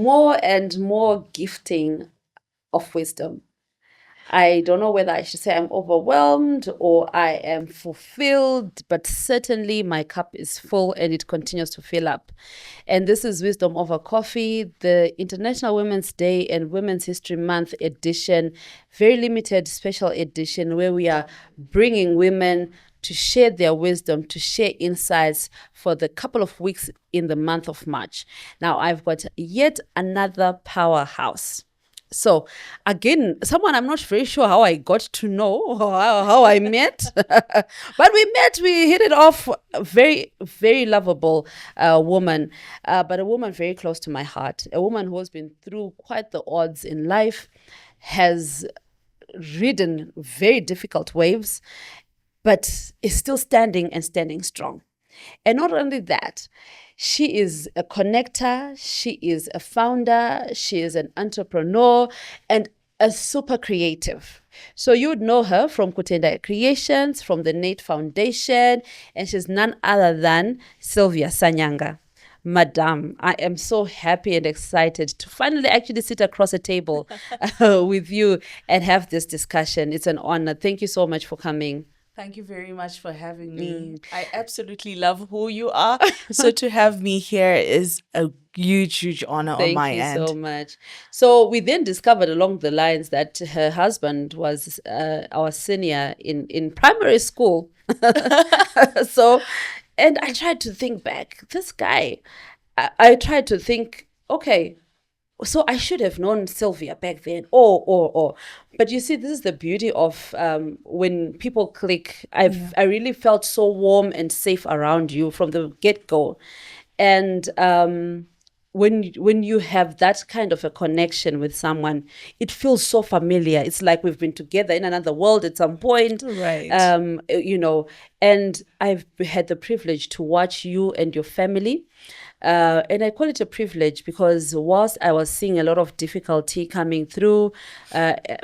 more and more gifting of wisdom. I don't know whether I should say I'm overwhelmed or I am fulfilled, but certainly my cup is full and it continues to fill up. And this is Wisdom Over Coffee, the International Women's Day and Women's History Month edition, very limited special edition where we are bringing women to share their wisdom, to share insights for the couple of weeks in the month of March. Now, I've got yet another powerhouse. So again, someone I'm not very sure how I got to know or how I met, but we hit it off. A very, very lovable woman, but a woman very close to my heart, a woman who has been through quite the odds in life, has ridden very difficult waves, but is still standing and standing strong. And not only that, she is a connector, she is a founder, she is an entrepreneur, and a super creative. So you would know her from Kutenda Creations, from the Nate Foundation, and she's none other than Sylvia Sanyanga. Madam, I am so happy and excited to finally actually sit across a table with you and have this discussion. It's an honor. Thank you so much for coming. Thank you very much for having me. I absolutely love who you are. So to have me here is a huge, huge honor on my end. Thank you so much. So we then discovered along the lines that her husband was our senior in primary school. So, and I tried to think back. This guy, I tried to think, okay, so I should have known Sylvia back then. But you see, this is the beauty of when people click. I really felt so warm and safe around you from the get-go. And when you have that kind of a connection with someone, it feels so familiar. It's like we've been together in another world at some point. Right. And I've had the privilege to watch you and your family. And I call it a privilege because whilst I was seeing a lot of difficulty coming through,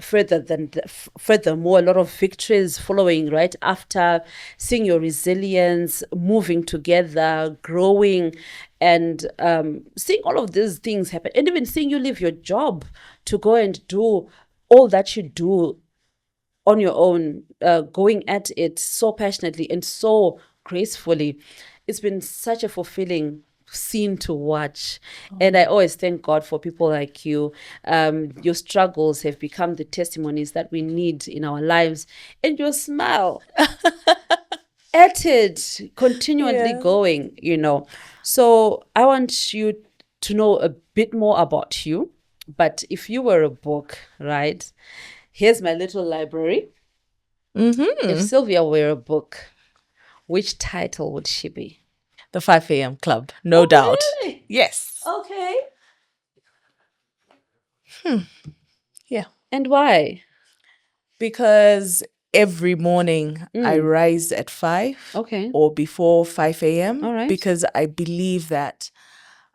furthermore, a lot of victories following right after, seeing your resilience, moving together, growing, and seeing all of these things happen, and even seeing you leave your job to go and do all that you do on your own, going at it so passionately and so gracefully. It's been such a fulfilling scene to watch. And I always thank God for people like you. Your struggles have become the testimonies that we need in our lives, and your smile at it, continually going, So I want you to know a bit more about you. But if you were a book, right? Here's my little library. If Sylvia were a book, which title would she be? The 5 a.m. Club, no doubt. Really? Yes. Okay. Yeah. And why? Because every morning I rise at 5 or before 5 a.m. All right. Because I believe that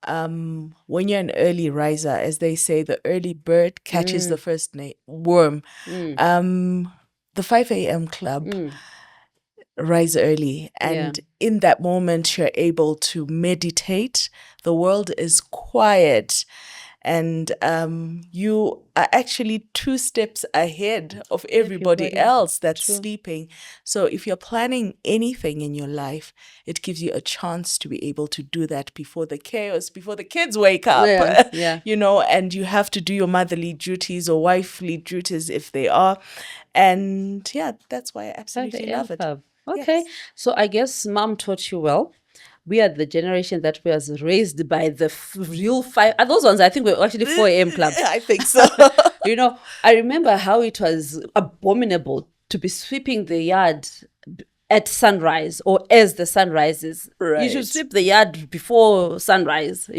when you're an early riser, as they say, the early bird catches the first worm. The 5 a.m. Club, rise early. And in that moment, you're able to meditate. The world is quiet. And you are actually 2 steps ahead of everybody else that's sleeping. So if you're planning anything in your life, it gives you a chance to be able to do that before the chaos, before the kids wake up. And you have to do your motherly duties or wifely duties if they are. And that's why I absolutely love it. Okay. Yes. So I guess mom taught you well. We are the generation that was raised by the real 5. Are those ones? I think we're actually 4 a.m. clubs. I think so. I remember how it was abominable to be sweeping the yard at sunrise or as the sun rises. Right. You should sweep the yard before sunrise,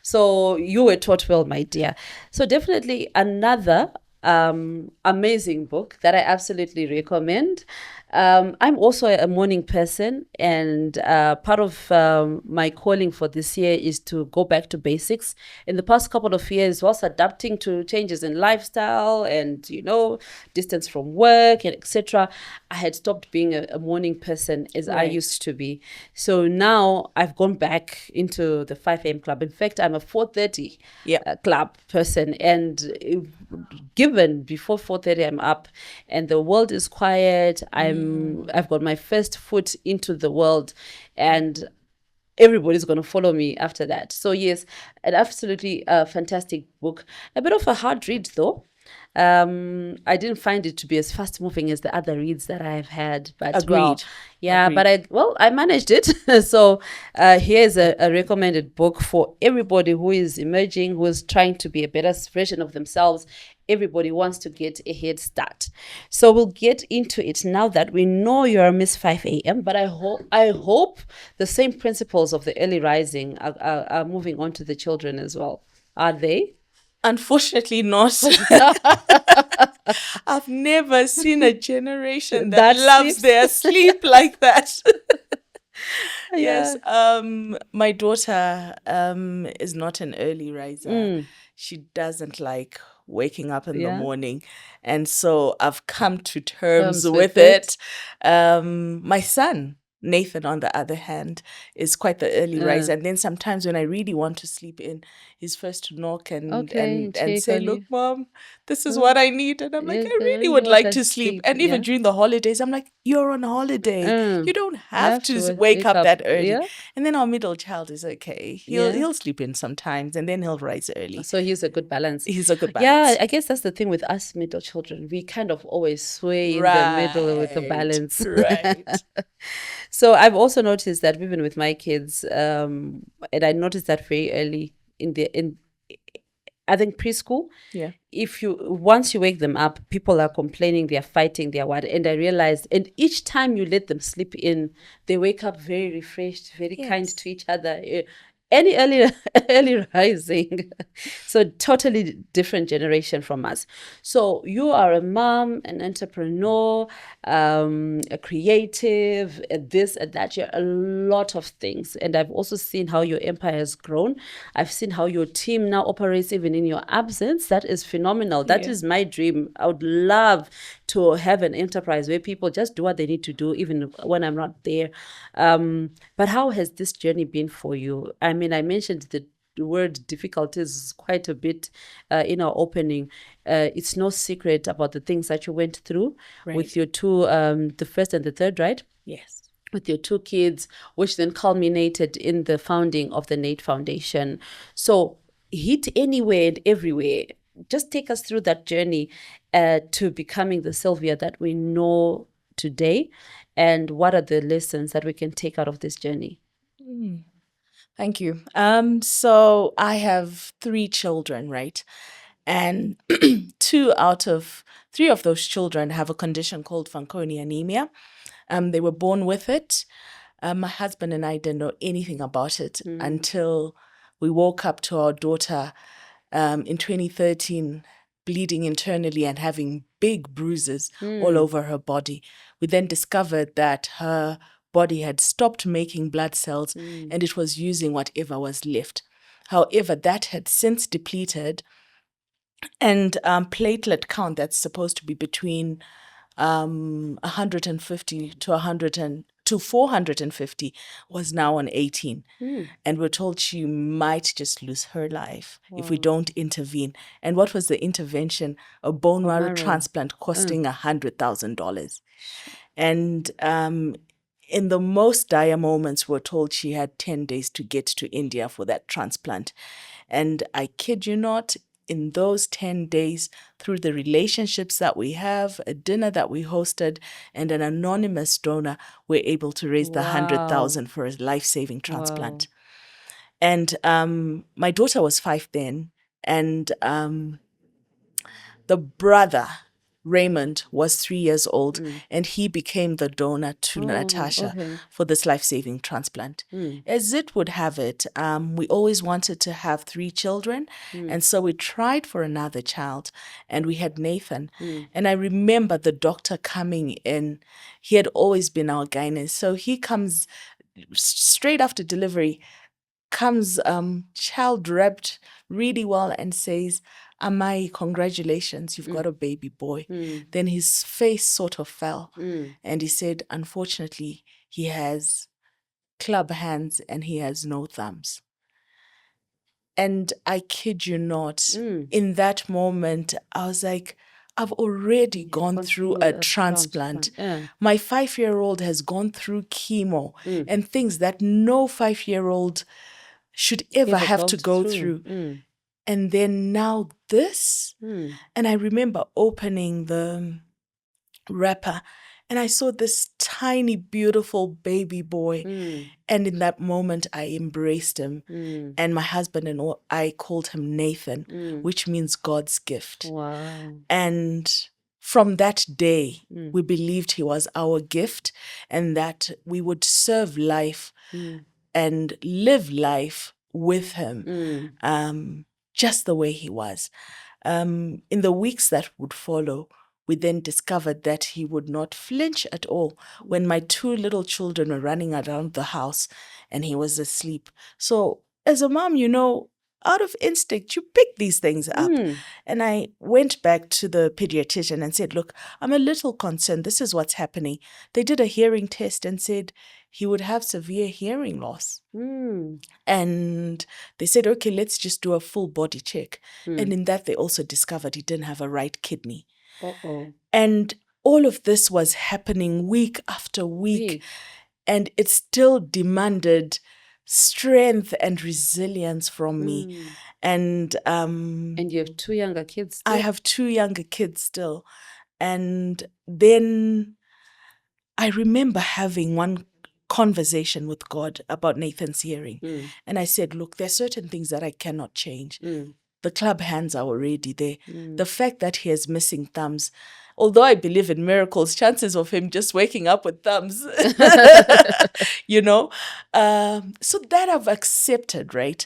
So you were taught well, my dear. So definitely another amazing book that I absolutely recommend. I'm also a morning person, and part of my calling for this year is to go back to basics. In the past couple of years, whilst adapting to changes in lifestyle and distance from work and etc., I had stopped being a morning person as I Right. used to be. So now I've gone back into the 5 a.m. club. In fact, I'm a 4:30 Yeah. club person, and given before 4:30 I'm up and the world is quiet, I've got my first foot into the world, and everybody's going to follow me after that. So yes, an absolutely fantastic book. A bit of a hard read though. I didn't find it to be as fast moving as the other reads that I've had, but Agreed. but Agreed. I managed it. So here's a recommended book for everybody who is emerging, who is trying to be a better version of themselves. Everybody wants to get a head start. So we'll get into it now that we know you're Miss 5 a.m. But I hope the same principles of the early rising are moving on to the children as well. Are they? Unfortunately, not. I've never seen a generation that That loves sleeps. their sleep like that. Yeah. Yes. My daughter is not an early riser. She doesn't like waking up in the Yeah. morning. And so I've come to terms Terms with with it. it. My son, Nathan, on the other hand, is quite the early riser. And then sometimes when I really want to sleep in, he's first to knock Okay, and check say, on "Look, you. Mom, this is what I need." And I'm like, Yes, I I really really would want like us to to sleep. sleep. And even Yeah. during the holidays, I'm like, "You're on holiday. You don't You have have to to wake up that early." Yeah. And then our middle child is okay. Yeah. He'll sleep in sometimes and then he'll rise early. So he's a good balance. He's a good Yeah, balance. I guess that's the thing with us middle children. We kind of always sway in the middle with the balance. Right. So I've also noticed that even with my kids, and I noticed that very early in I think preschool. Yeah. If you once you wake them up, people are complaining, they're fighting, they're what, and I realized, and each time you let them sleep in, they wake up very refreshed, very kind Yes. to each other. Any early early rising, so totally different generation from us. So you are a mom, an entrepreneur, a creative, this and that. You're a lot of things, and I've also seen how your empire has grown. I've seen how your team now operates even in your absence. That is phenomenal. That Yeah. is my dream. I would love to have an enterprise where people just do what they need to do, even when I'm not there. But how has this journey been for you? I mean, I mentioned the word difficulties quite a bit in our opening. It's no secret about the things that you went through with your two, the first and the third, right? Yes. With your two kids, which then culminated in the founding of the Nate Foundation. So, hit anywhere and everywhere. Just take us through that journey to becoming the Sylvia that we know today, and what are the lessons that we can take out of this journey? Thank you. So I have 3 children, right? And 2 out of 3 of those children have a condition called Fanconi anemia. They were born with it. My husband and I didn't know anything about it until we woke up to our daughter in 2013 bleeding internally and having big bruises all over her body. We then discovered that her body had stopped making blood cells and it was using whatever was left. However, that had since depleted, and platelet count that's supposed to be between 150 to 450 was now on 18. And we're told she might just lose her life if we don't intervene. And what was the intervention? A bone marrow transplant costing $100,000. And in the most dire moments, we're told she had 10 days to get to India for that transplant. And I kid you not, in those 10 days, through the relationships that we have, a dinner that we hosted, and an anonymous donor, we're able to raise the 100,000 for a life-saving transplant. And my daughter was 5 then, and the brother Raymond was 3 years old, and he became the donor to Natasha okay. for this life-saving transplant. As it would have it, we always wanted to have 3 children, and so we tried for another child, and we had Nathan. And I remember the doctor coming in. He had always been our gynae, so he comes straight after delivery, comes child wrapped really well and says, Amai, congratulations, you've got a baby boy. Then his face sort of fell and he said, unfortunately, he has club hands and he has no thumbs. And I kid you not, in that moment, I was like, I've already gone through a transplant. My 5-year-old has gone through chemo and things that no 5-year-old should ever have to go through. And then now this. And I remember opening the wrapper and I saw this tiny, beautiful baby boy. And in that moment, I embraced him. And my husband and I called him Nathan, which means God's gift. Wow. And from that day, we believed he was our gift and that we would serve life and live life with him, just the way he was. In the weeks that would follow, we then discovered that he would not flinch at all when my 2 little children were running around the house and he was asleep. So as a mom, out of instinct, you pick these things up. And I went back to the pediatrician and said, look, I'm a little concerned. This is what's happening. They did a hearing test and said he would have severe hearing loss. And they said, okay, let's just do a full body check. And in that, they also discovered he didn't have a right kidney. And all of this was happening week after week. And it still demanded strength and resilience from me. And you have 2 younger kids still? I have 2 younger kids still. And then I remember having one conversation with God about Nathan's hearing. And I said, look, there are certain things that I cannot change. The club hands are already there. The fact that he has missing thumbs, although I believe in miracles, chances of him just waking up with thumbs, so that I've accepted, right?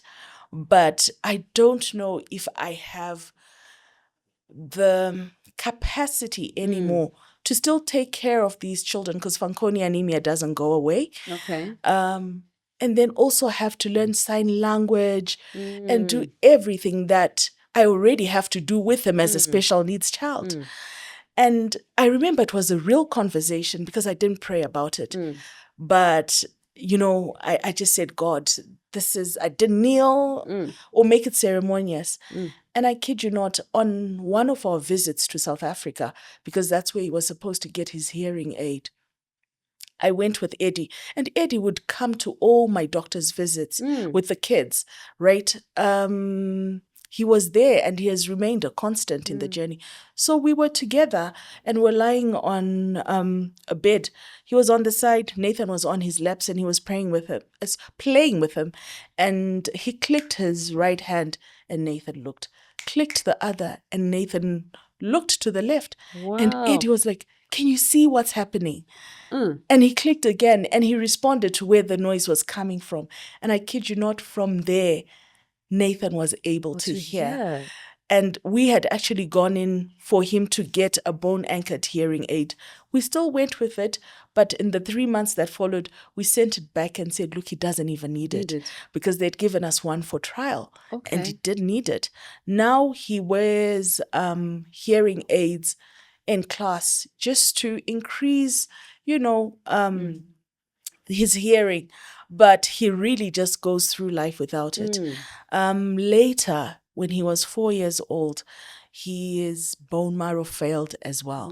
But I don't know if I have the capacity anymore to still take care of these children because Fanconi anemia doesn't go away. Okay. And then also have to learn sign language and do everything that I already have to do with him as a special needs child. And I remember it was a real conversation because I didn't pray about it. But, I just said, God, I didn't kneel or make it ceremonious. And I kid you not, on one of our visits to South Africa, because that's where he was supposed to get his hearing aid, I went with Eddie, and Eddie would come to all my doctor's visits with the kids, right? He was there and he has remained a constant in the journey. So we were together and we're lying on a bed. He was on the side, Nathan was on his laps and he was playing with him. And he clicked his right hand and Nathan looked, clicked the other and Nathan looked to the left. Wow. And Eddie was like, can you see what's happening? And he clicked again and he responded to where the noise was coming from. And I kid you not, from there, Nathan was able to hear. And we had actually gone in for him to get a bone-anchored hearing aid. We still went with it, but in the 3 months that followed, we sent it back and said, look, he doesn't even need it. Because they'd given us one for trial, and he didn't need it. Now he wears hearing aids in class just to increase, his hearing, but he really just goes through life without it. Later, when he was 4 years old, his bone marrow failed as well.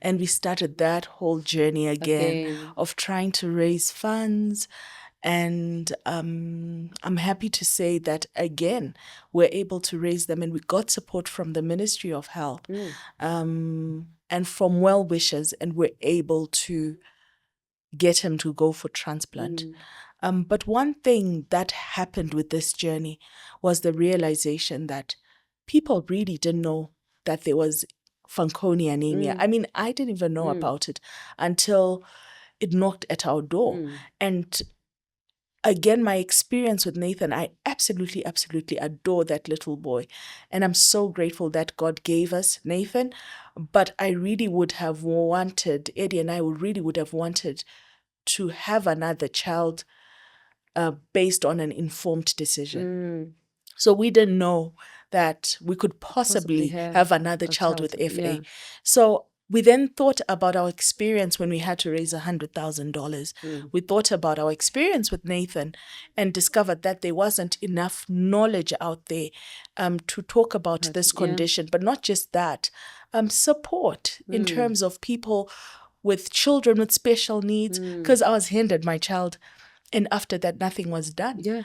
And we started that whole journey again of trying to raise funds. And I'm happy to say that, again, we're able to raise them. And we got support from the Ministry of Health and from well-wishers. And we're able to get him to go for transplant. But one thing that happened with this journey was the realization that people really didn't know that there was Fanconi anemia. I mean, I didn't even know about it until it knocked at our door. And again, my experience with Nathan, I absolutely, absolutely adore that little boy. And I'm so grateful that God gave us Nathan. But I really would have wanted, Eddie and I really would have wanted to have another child based on an informed decision. So we didn't know that we could possibly have another child with FA. Yeah. So we then thought about our experience when we had to raise $100,000. We thought about our experience with Nathan and discovered that there wasn't enough knowledge out there to talk about this condition. But not just that, support in terms of people with children with special needs, because I was handed my child, and after that, nothing was done. Yeah.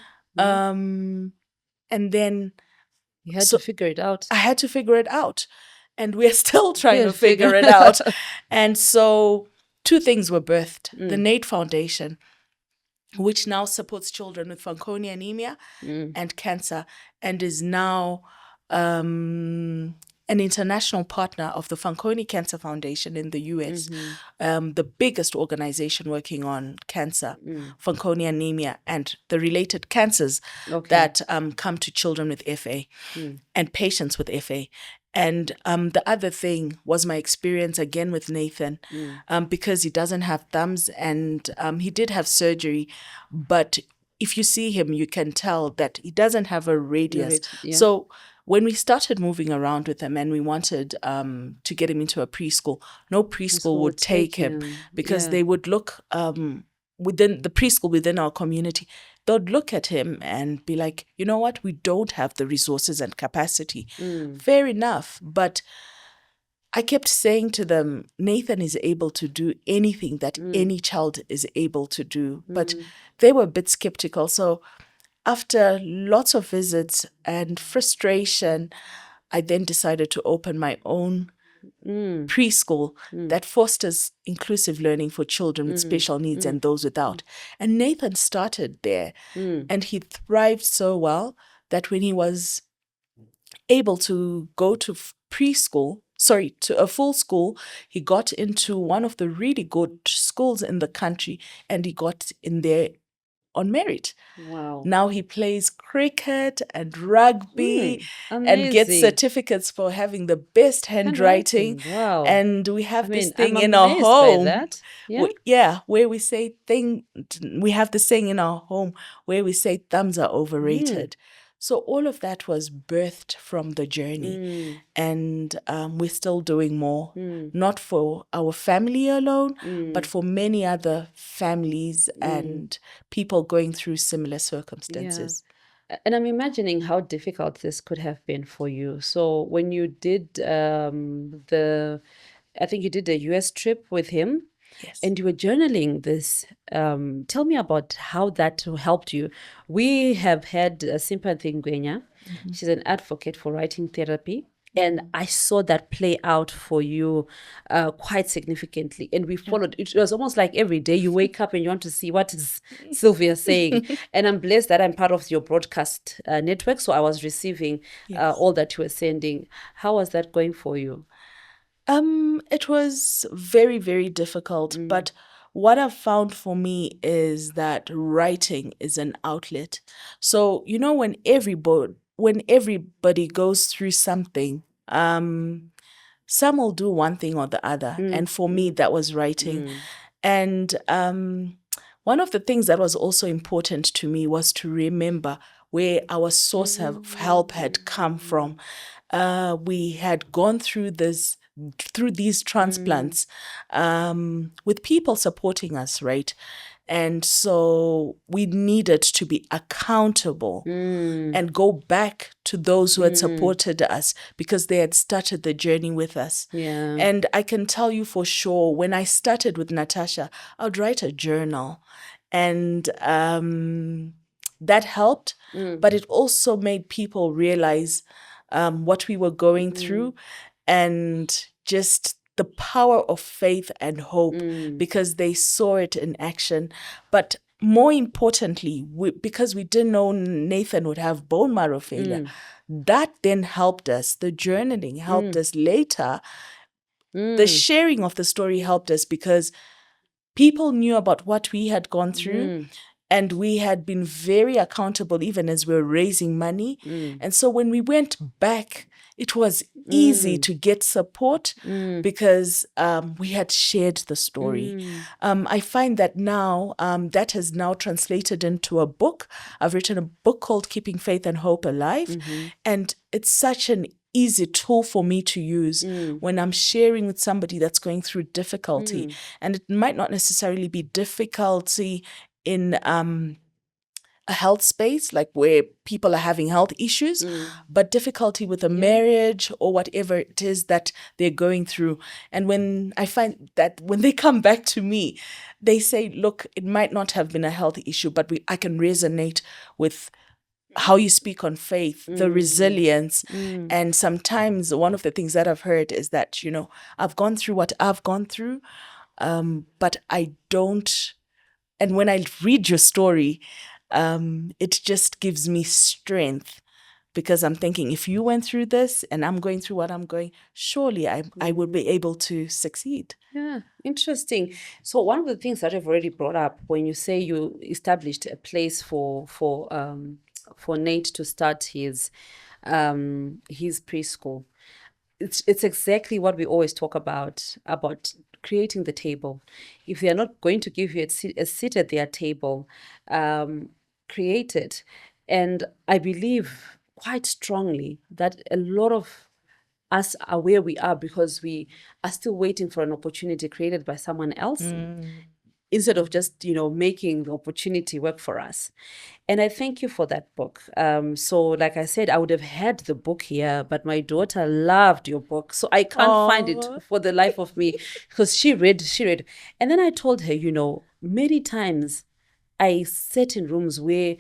And then You had to figure it out. I had to figure it out. And we're still trying to figure it out. And so 2 things were birthed. The NATE Foundation, which now supports children with Fanconi anemia and cancer, and is now an international partner of the Fanconi Cancer Foundation in the US, the biggest organization working on cancer, Fanconi anemia, and the related cancers that come to children with FA and patients with FA. And the other thing was my experience again with Nathan, because he doesn't have thumbs, and he did have surgery, but if you see him, you can tell that he doesn't have a radius. So when we started moving around with him and we wanted to get him into a preschool, no preschool would take him because they would look within the preschool, within our community, they'd look at him and be like, you know what, we don't have the resources and capacity. Fair enough. But I kept saying to them, Nathan is able to do anything that any child is able to do. But they were a bit skeptical. So after lots of visits and frustration, I then decided to open my own preschool that fosters inclusive learning for children with special needs and those without. And Nathan started there, and he thrived so well that when he was able to go to to a full school, he got into one of the really good schools in the country, and he got in there on merit. Wow. Now he plays cricket and rugby and gets certificates for having the best handwriting. Wow. And we have this thing in our home. Where we say we have this thing in our home where we say thumbs are overrated. So all of that was birthed from the journey. And we're still doing more, not for our family alone, but for many other families and people going through similar circumstances. Yeah. And I'm imagining how difficult this could have been for you. So when you did I think you did a US trip with him. Yes. And you were journaling this. Tell me about how that helped you. We have had Sympathy Ngwenya. She's an advocate for writing therapy. And I saw that play out for you quite significantly. And we followed. It was almost like every day you wake up and you want to see what is Sylvia saying. And I'm blessed that I'm part of your broadcast network. So I was receiving all that you were sending. How was that going for you? It was very, very difficult. But what I've found for me is that writing is an outlet. So, you know, when everybody goes through something, some will do one thing or the other. And for me, that was writing. And one of the things that was also important to me was to remember where our source of help had come from. We had gone through these transplants with people supporting us, right? And so we needed to be accountable and go back to those who had supported us because they had started the journey with us. Yeah. And I can tell you for sure, when I started with Natasha, I would write a journal, and that helped, but it also made people realize what we were going through, and just the power of faith and hope because they saw it in action. But more importantly, because we didn't know Nathan would have bone marrow failure, that then helped us. The journaling helped us later The sharing of the story helped us because people knew about what we had gone through. And we had been very accountable even as we were raising money. And so when we went back, it was easy to get support because we had shared the story. I find that now that has now translated into a book. I've written a book called Keeping Faith and Hope Alive. And it's such an easy tool for me to use when I'm sharing with somebody that's going through difficulty. And it might not necessarily be difficulty in a health space, like where people are having health issues, but difficulty with a marriage or whatever it is that they're going through. And when I find that when they come back to me, they say, look, it might not have been a health issue, but I can resonate with how you speak on faith, the resilience. And sometimes one of the things that I've heard is that, I've gone through what I've gone through, but I don't. And when I read your story, it just gives me strength because I'm thinking, if you went through this and I'm going through what I'm going, surely I will be able to succeed. Yeah, interesting. So one of the things that I've already brought up when you say you established a place for Nate to start his preschool, it's exactly what we always talk about creating the table. If they are not going to give you a seat at their table, create it. And I believe quite strongly that a lot of us are where we are because we are still waiting for an opportunity created by someone else instead of just, making the opportunity work for us. And I thank you for that book. So like I said, I would have had the book here, but my daughter loved your book. So I can't find it for the life of me because she read. And then I told her, many times I sat in rooms where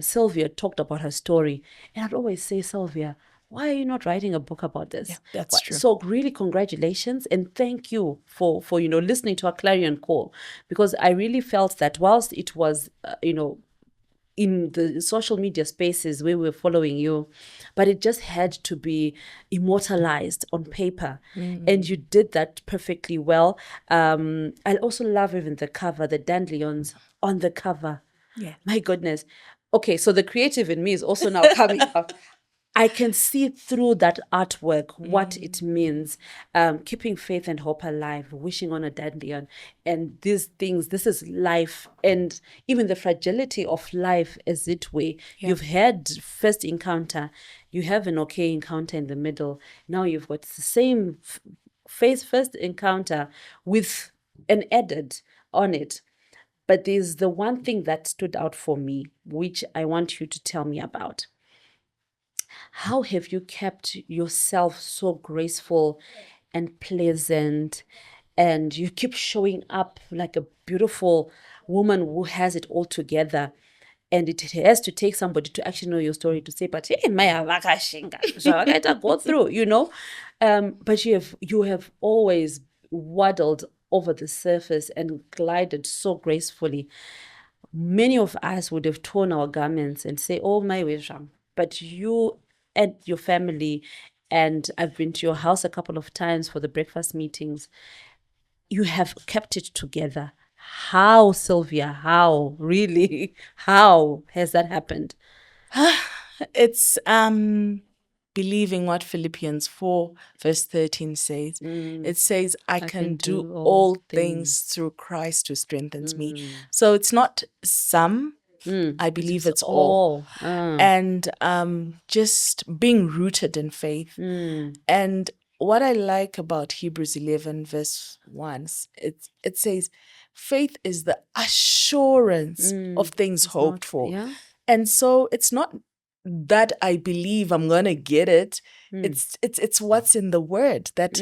Sylvia talked about her story. And I'd always say, Sylvia, why are you not writing a book about this? Yeah, that's true. So really, congratulations. And thank you for listening to our clarion call, because I really felt that whilst it was, in the social media spaces where we're following you, but it just had to be immortalized on paper. And you did that perfectly well. I also love even the cover, the dandelions on the cover. Yeah. My goodness. Okay, so the creative in me is also now coming out. I can see through that artwork what it means, keeping faith and hope alive, wishing on a dandelion, and these things. This is life, and even the fragility of life as it were. Yeah. You've had first encounter, you have an okay encounter in the middle. Now you've got the same first encounter with an added on it. But there's the one thing that stood out for me, which I want you to tell me about. How have you kept yourself so graceful and pleasant, and you keep showing up like a beautiful woman who has it all together? And it has to take somebody to actually know your story to say, but hey, Maya vakashinga, so I gotta go through, but you have always waddled over the surface and glided so gracefully. Many of us would have torn our garments and say, oh my Wesham. But you and your family, and I've been to your house a couple of times for the breakfast meetings, you have kept it together. How, Sylvia? How? Really? How has that happened? It's believing what Philippians 4 verse 13 says. It says, I can do all things through Christ who strengthens me. So it's not some, I believe it's all. And just being rooted in faith. And what I like about Hebrews 11 verse 1, it says, faith is the assurance of things hoped for. Yeah. And so it's not that I believe I'm gonna get it. It's what's in the word, that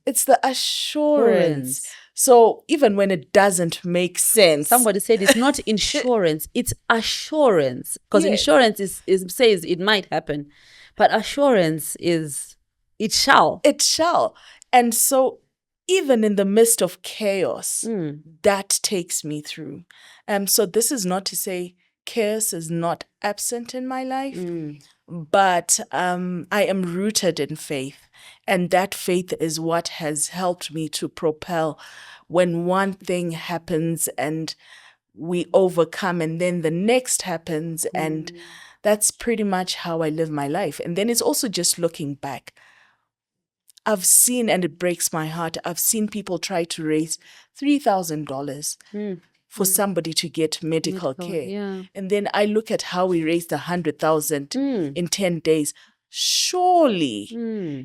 it's the assurance. So even when it doesn't make sense, somebody said it's not insurance, it's assurance, because insurance is says it might happen, but assurance is it shall. And so even in the midst of chaos, that takes me through. So this is not to say chaos is not absent in my life, but I am rooted in faith. And that faith is what has helped me to propel when one thing happens and we overcome, and then the next happens. And that's pretty much how I live my life. And then it's also just looking back. I've seen, and it breaks my heart, I've seen people try to raise $3,000 for somebody to get medical care. Yeah. And then I look at how we raised 100,000 in 10 days. Surely,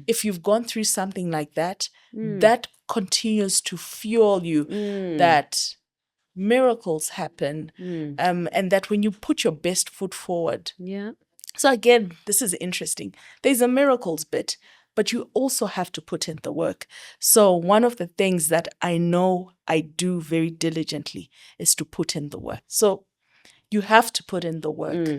if you've gone through something like that, that continues to fuel you, that miracles happen, and that when you put your best foot forward. Yeah. So again, this is interesting. There's a miracles bit, but you also have to put in the work. So one of the things that I know I do very diligently is to put in the work. So you have to put in the work.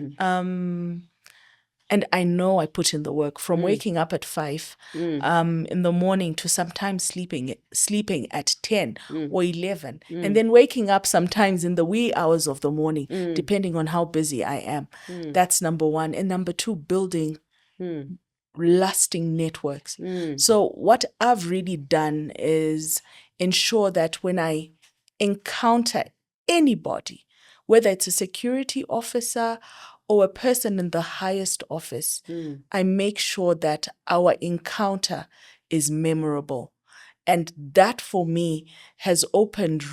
And I know I put in the work from waking up at 5 in the morning to sometimes sleeping at 10 or 11, and then waking up sometimes in the wee hours of the morning, depending on how busy I am. That's number one. And number two, building lasting networks. So what I've really done is ensure that when I encounter anybody, whether it's a security officer or a person in the highest office, I make sure that our encounter is memorable. And that for me has opened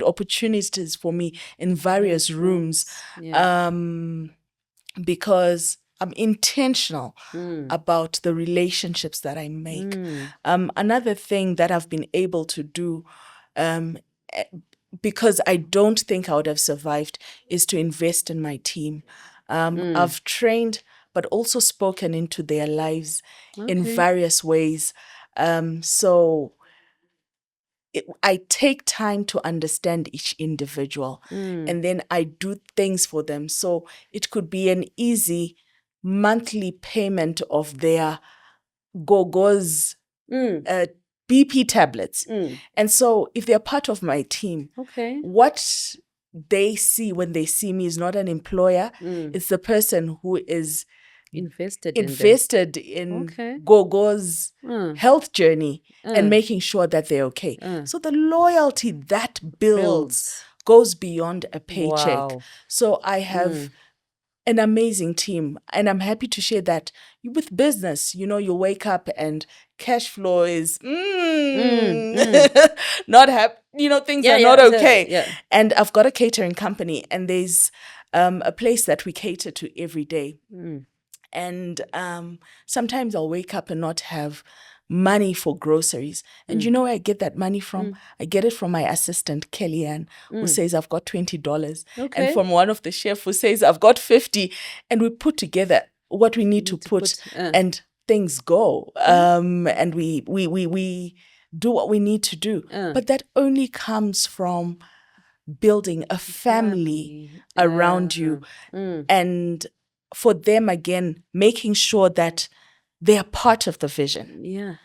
opportunities for me in various rooms, because I'm intentional about the relationships that I make. Another thing that I've been able to do, because I don't think I would have survived, is to invest in my team. I've trained, but also spoken into their lives in various ways. So I take time to understand each individual, and then I do things for them. So it could be an easy monthly payment of their Gogo's BP tablets. And so if they're part of my team, what they see when they see me is not an employer, it's the person who is invested in Gogo's health journey and making sure that they're okay. So the loyalty that builds goes beyond a paycheck. Wow. So I have an amazing team, and I'm happy to share that with business, you wake up and cash flow is not happy, things are not okay. And I've got a catering company, and there's a place that we cater to every day. And sometimes I'll wake up and not have money for groceries. And you know where I get that money from? I get it from my assistant, Kellyanne, who says, I've got $20. And from one of the chefs who says, I've got 50. And we put together what we need to put and things go. And we do what we need to do. But that only comes from building a family around you. And for them, again, making sure that they are part of the vision.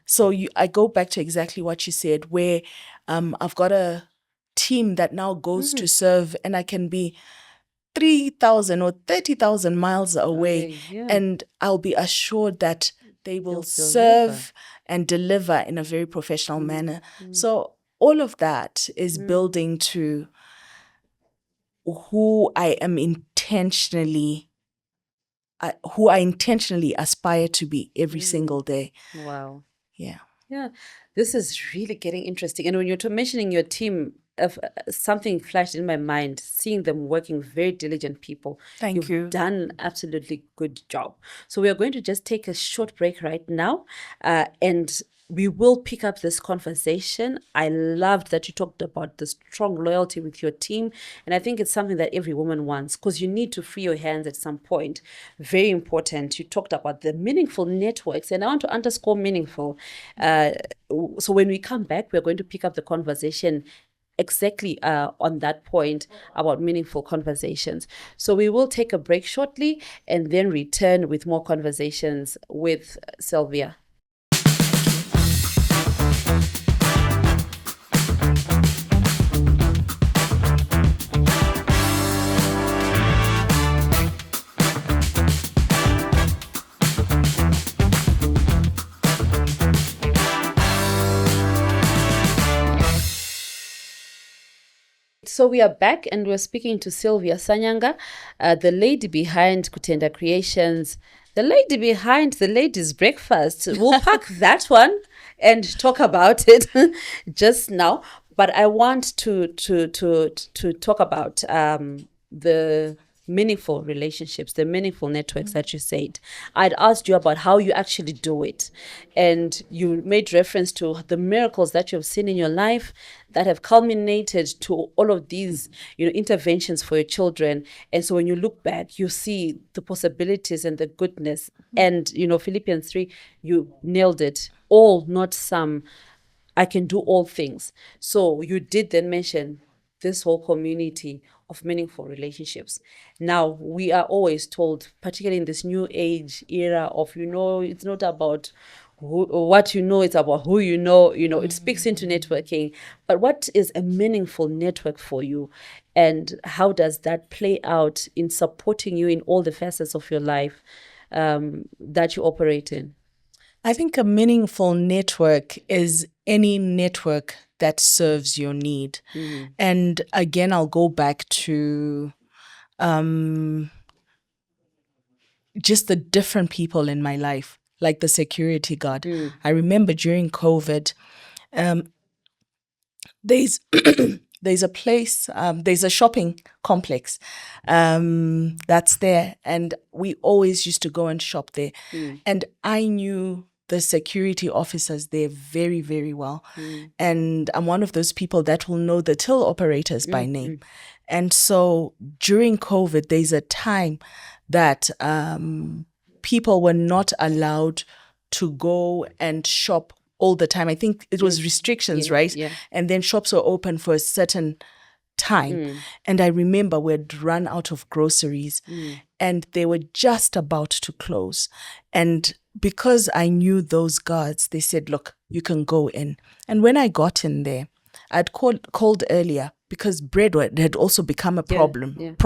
So I go back to exactly what you said, where I've got a team that now goes to serve, and I can be 3,000 or 30,000 miles away, and I'll be assured that they will serve and deliver in a very professional manner. So all of that is building to who I intentionally aspire to be every single day. Wow. Yeah. This is really getting interesting. And when you're mentioning your team, something flashed in my mind, seeing them working, very diligent people. Thank you. You've done absolutely good job. So we are going to just take a short break right now, and we will pick up this conversation. I loved that you talked about the strong loyalty with your team. And I think it's something that every woman wants, because you need to free your hands at some point. Very important. You talked about the meaningful networks, and I want to underscore meaningful. So when we come back, we're going to pick up the conversation exactly on that point about meaningful conversations. So we will take a break shortly and then return with more conversations with Sylvia. So we are back and we're speaking to Sylvia Sanyanga, the lady behind Kutenda Creations, the lady behind the ladies' breakfast. We'll pack that one and talk about it just now. But I want to talk about the meaningful relationships, the meaningful networks that you said. I'd asked you about how you actually do it. And you made reference to the miracles that you've seen in your life that have culminated to all of these, interventions for your children. And so when you look back, you see the possibilities and the goodness. And, Philippians 3, you nailed it. All, not some. I can do all things. So you did then mention this whole community of meaningful relationships. Now, we are always told, particularly in this new age era of, it's not about what you know, it's about who you know. It speaks into networking. But what is a meaningful network for you? And how does that play out in supporting you in all the facets of your life that you operate in? I think a meaningful network is any network that serves your need. And again, I'll go back to just the different people in my life, like the security guard. I remember during COVID, there's there's a place, there's a shopping complex that's there, and we always used to go and shop there. And I knew the security officers there very, very well. And I'm one of those people that will know the till operators by name. And so during COVID, there's a time that people were not allowed to go and shop all the time. I think it was restrictions, right? Yeah. And then shops were open for a certain time. And I remember we'd run out of groceries and they were just about to close. And because I knew those guards, they said, look, you can go in. And when I got in there, I'd called earlier because bread had also become a problem.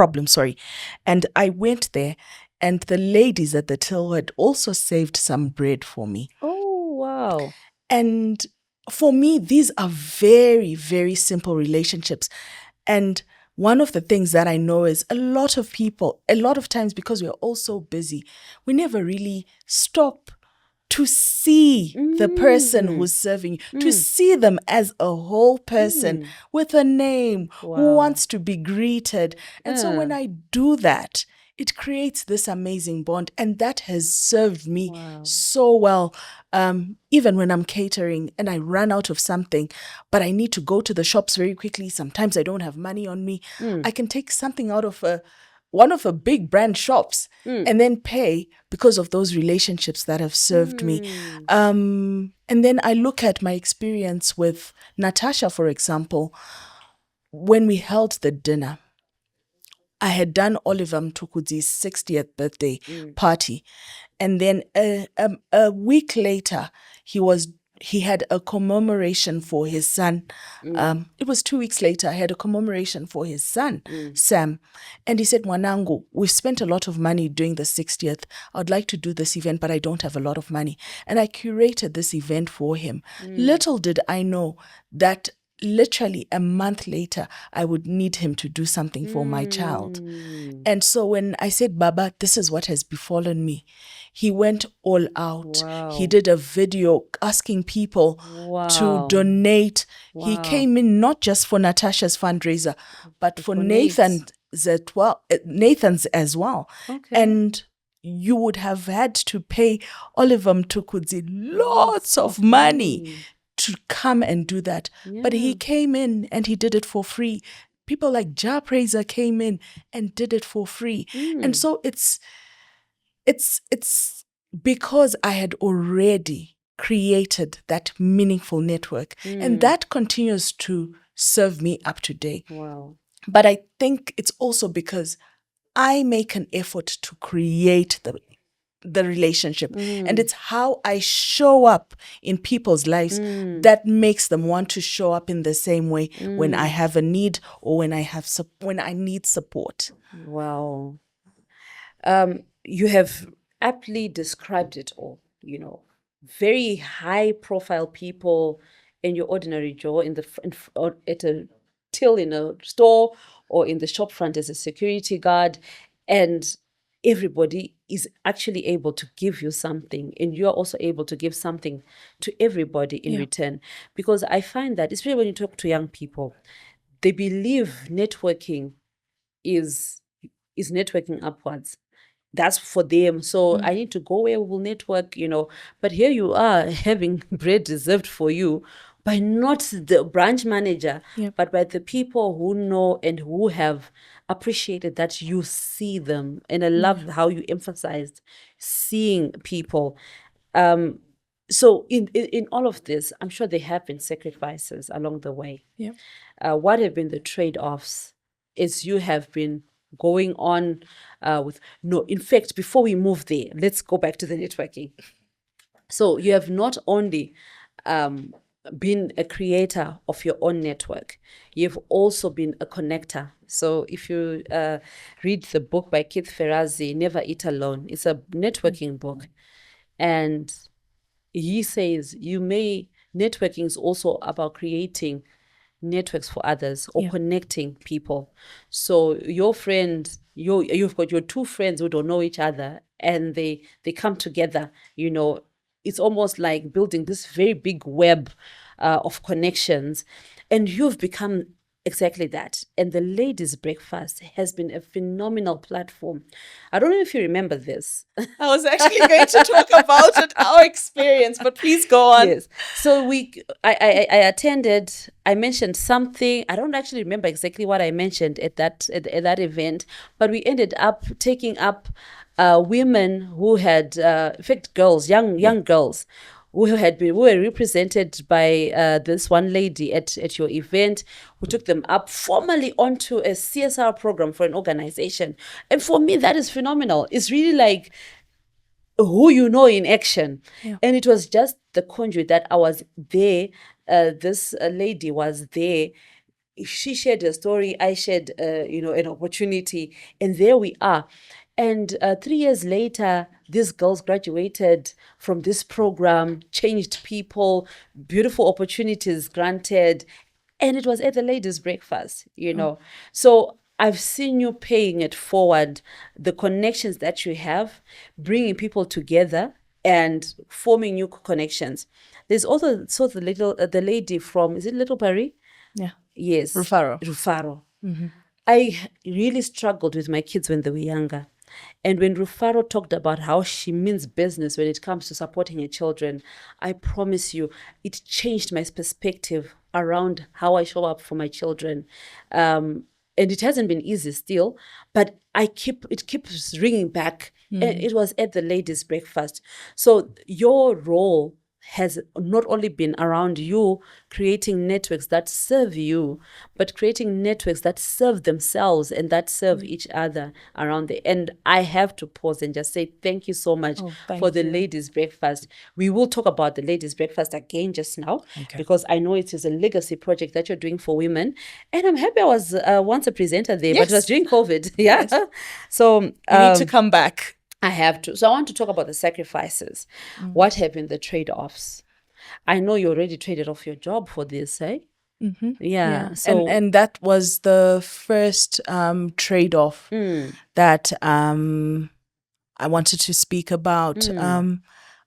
And I went there and the ladies at the till had also saved some bread for me. Oh, wow. And for me, these are very, very simple relationships. And one of the things that I know is a lot of people, a lot of times because we're all so busy, we never really stop to see the person who's serving you, to see them as a whole person with a name who wants to be greeted. And so when I do that, it creates this amazing bond. And that has served me so well. Even when I'm catering and I run out of something, but I need to go to the shops very quickly. Sometimes I don't have money on me. I can take something out of one of the big brand shops and then pay because of those relationships that have served me. And then I look at my experience with Natasha, for example. When we held the dinner, I had done Oliver Mtukudzi's 60th birthday party. And then a week later, he had a commemoration for his son. It was 2 weeks later, I had a commemoration for his son, Sam. And he said, Mwanangu, we've spent a lot of money doing the 60th. I'd like to do this event, but I don't have a lot of money. And I curated this event for him. Little did I know that literally a month later, I would need him to do something for my child. And so when I said, Baba, this is what has befallen me, he went all out. He did a video asking people to donate. He came in not just for Natasha's fundraiser, but for Nathan's as well. Okay. And you would have had to pay Oliver Mtukudzi lots of money to come and do that. But he came in and he did it for free. People like Ja Praiser came in and did it for free. And so it's because I had already created that meaningful network. And that continues to serve me up to date. Wow. But I think it's also because I make an effort to create the relationship. And it's how I show up in people's lives that makes them want to show up in the same way when I have a need or when I need support. Wow. You have aptly described it all, very high profile people in your ordinary Joe at a till in a store or in the shop front as a security guard, and everybody is actually able to give you something, and you're also able to give something to everybody in return. Because I find that, especially when you talk to young people, they believe networking is networking upwards. That's for them. So I need to go where we will network, But here you are having bread reserved for you by not the branch manager, but by the people who know and who have appreciated that you see them. And I love how you emphasized seeing people. So in all of this, I'm sure there have been sacrifices along the way. What have been the trade-offs is you have been going on with no, in fact, before we move there, let's go back to the networking. So you have not only been a creator of your own network, you've also been a connector. So if you read the book by Keith Ferrazzi, Never Eat Alone, it's a networking book. And he says networking is also about creating networks for others or connecting people. So your friend, you've got your two friends who don't know each other, and they come together. It's almost like building this very big web of connections, and you've become exactly that. And the ladies' breakfast has been a phenomenal platform. I don't know if you remember this. I was actually going to talk about it, our experience, but please go on. Yes. So I attended. I mentioned something. I don't actually remember exactly what I mentioned at that event, but we ended up taking up women who had, in fact, girls, young girls, who were represented by this one lady at your event, who took them up formally onto a CSR program for an organization. And for me, that is phenomenal. It's really like who you know in action. And it was just the conduit that I was there. This lady was there. She shared a story. I shared, an opportunity. And there we are. And 3 years later, these girls graduated from this program, changed people, beautiful opportunities granted. And it was at the ladies' breakfast, So I've seen you paying it forward, the connections that you have, bringing people together and forming new connections. There's also the lady from, is it Little Paris? Yeah. Yes. Rufaro. Mm-hmm. I really struggled with my kids when they were younger. And when Rufaro talked about how she means business when it comes to supporting her children, I promise you, it changed my perspective around how I show up for my children. And it hasn't been easy still, but it keeps ringing back. And it was at the ladies' breakfast. So your role has not only been around you creating networks that serve you, but creating networks that serve themselves and that serve each other around the end. I have to pause and just say thank you so much for the ladies' breakfast. We will talk about the ladies' breakfast again just now, because I know it is a legacy project that you're doing for women. And I'm happy I was once a presenter there, but it was during COVID. Yeah. Yes. So you need to come back. I have to. So I want to talk about the sacrifices. What have been the trade-offs? I know you already traded off your job for this, eh? Mm-hmm. Yeah. So and that was the first trade-off that I wanted to speak about.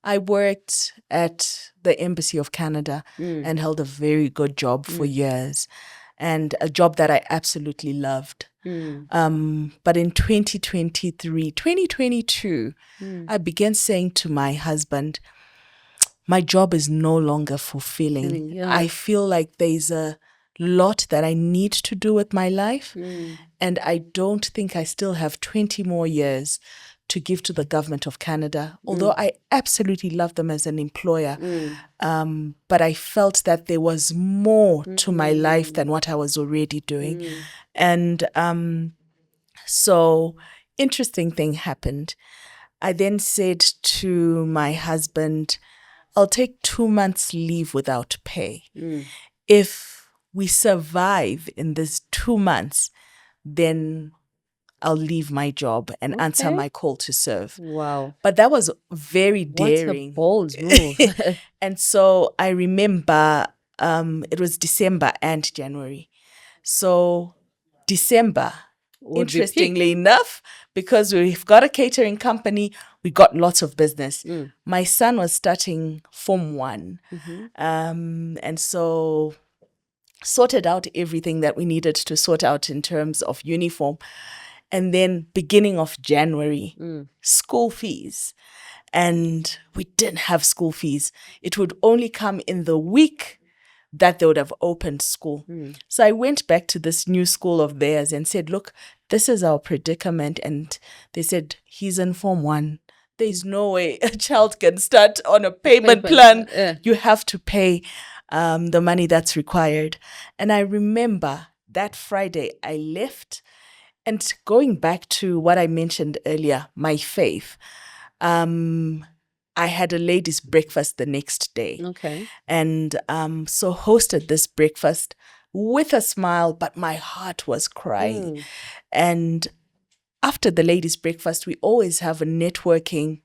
I worked at the Embassy of Canada and held a very good job for years, and a job that I absolutely loved. But in 2022, I began saying to my husband, my job is no longer fulfilling. I feel like there's a lot that I need to do with my life, and I don't think I still have 20 more years to give to the government of Canada, although I absolutely love them as an employer. But I felt that there was more to my life than what I was already doing. And so interesting thing happened. I then said to my husband, I'll take 2 months leave without pay. If we survive in this 2 months, then I'll leave my job and answer my call to serve. Wow. But that was very daring. What a bold move. And so I remember it was December and January. So December, Would be peak. interestingly enough, because we've got a catering company, we got lots of business. My son was starting Form 1. And so sorted out everything that we needed to sort out in terms of uniform. And then beginning of January, school fees. And we didn't have school fees. It would only come in the week that they would have opened school. So I went back to this new school of theirs and said, look, this is our predicament. And they said, he's in Form 1. There's no way a child can start on a payment plan. You have to pay the money that's required. And I remember that Friday I left. And going back to what I mentioned earlier, my faith, I had a ladies' breakfast the next day. Okay. And so hosted this breakfast with a smile, but my heart was crying. And after the ladies' breakfast, we always have a networking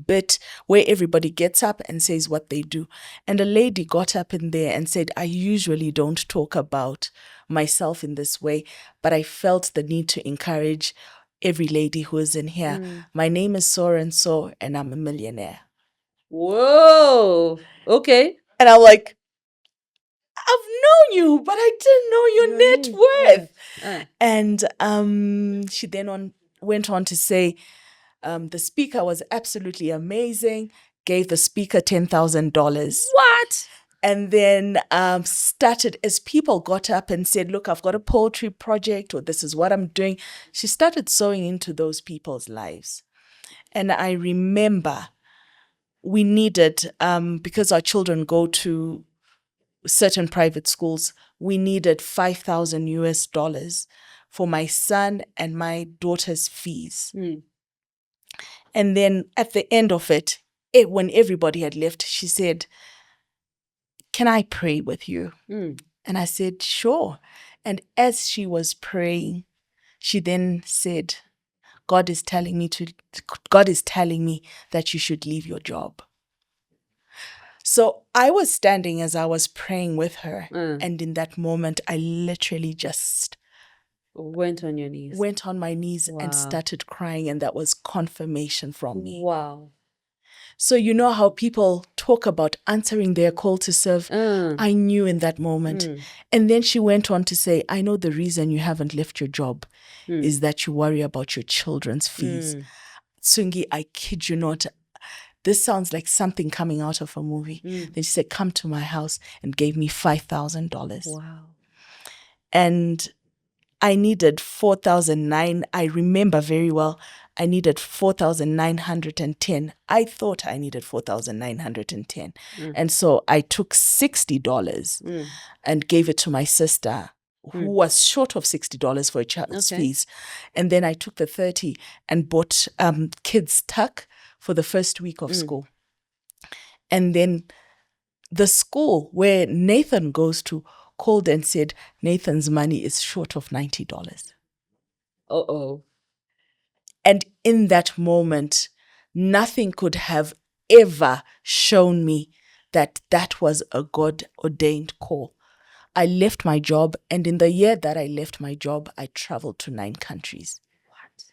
bit where everybody gets up and says what they do. And a lady got up in there and said, I usually don't talk about myself in this way, but I felt the need to encourage every lady who is in here. My name is so and so, and I'm a millionaire. Whoa. Okay. And I'm like, I've known you, but I didn't know your net worth. And she then went on to say, the speaker was absolutely amazing, gave the speaker $10,000. What? And then started, as people got up and said, look, I've got a poultry project, or this is what I'm doing. She started sewing into those people's lives. And I remember we needed, because our children go to certain private schools, we needed $5,000 for my son and my daughter's fees. And then at the end of it, when everybody had left, she said, can I pray with you? And I said, sure. And as she was praying, she then said, God is telling me that you should leave your job. So I was standing as I was praying with her. And in that moment, I literally just went on your knees. Went on my knees and started crying. And that was confirmation from me. Wow. So you know how people talk about answering their call to serve? I knew in that moment. And then she went on to say, I know the reason you haven't left your job is that you worry about your children's fees. Tsungi, I kid you not. This sounds like something coming out of a movie. Then she said, come to my house, and gave me $5,000. Wow. And I needed 4,009. I remember very well. I needed 4,910. I thought I needed 4,910. And so I took $60 and gave it to my sister, who was short of $60 for a child's fees. And then I took the 30 and bought kids' tuck for the first week of school. And then the school where Nathan goes to called and said, Nathan's money is short of $90. Uh-oh. And in that moment, nothing could have ever shown me that that was a God-ordained call. I left my job, and in the year that I left my job, I traveled to 9 countries. What?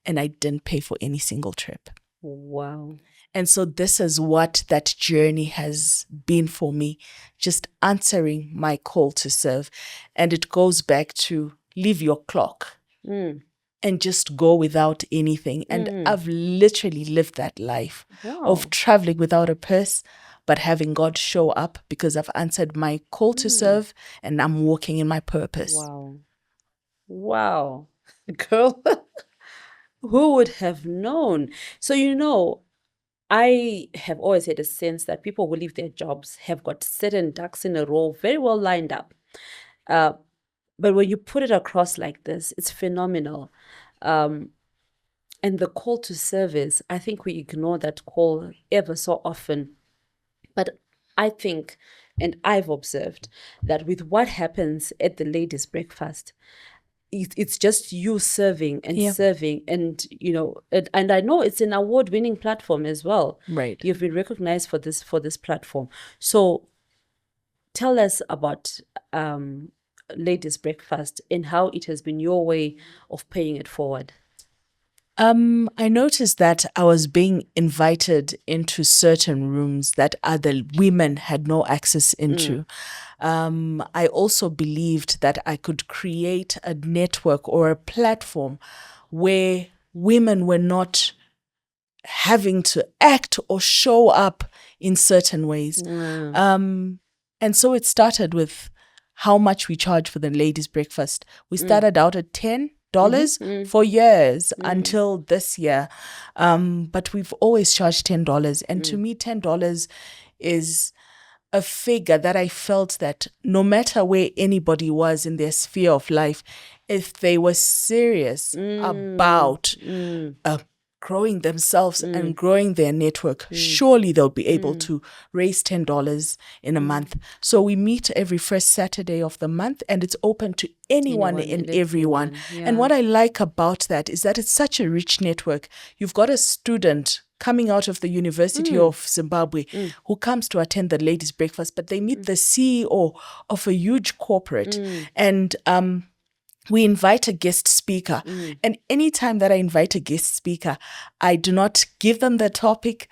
And I didn't pay for any single trip. Wow. And so this is what that journey has been for me, just answering my call to serve. And it goes back to leave your clock and just go without anything. And I've literally lived that life of traveling without a purse, but having God show up because I've answered my call to serve and I'm walking in my purpose. Wow. Wow. Girl, who would have known? So, you know, I have always had a sense that people who leave their jobs have got certain ducks in a row, very well lined up. But when you put it across like this, it's phenomenal. And the call to service, I think we ignore that call ever so often. But I think, and I've observed, that with what happens at the ladies' breakfast, it's just you serving and serving, and you know, and I know it's an award-winning platform as well. Right. You've been recognized for this platform. So tell us about ladies' breakfast and how it has been your way of paying it forward? I noticed that I was being invited into certain rooms that other women had no access into. I also believed that I could create a network or a platform where women were not having to act or show up in certain ways. And so it started with how much we charge for the ladies' breakfast. We started out at $10 for years until this year. But we've always charged $10. And to me, $10 is a figure that I felt that no matter where anybody was in their sphere of life, if they were serious about growing themselves and growing their network, surely they'll be able to raise $10 in a month. So we meet every first Saturday of the month, and it's open to anyone and everyone. And what I like about that is that it's such a rich network. You've got a student coming out of the University of Zimbabwe who comes to attend the ladies' breakfast, but they meet the CEO of a huge corporate. And we invite a guest speaker. And anytime that I invite a guest speaker, I do not give them the topic.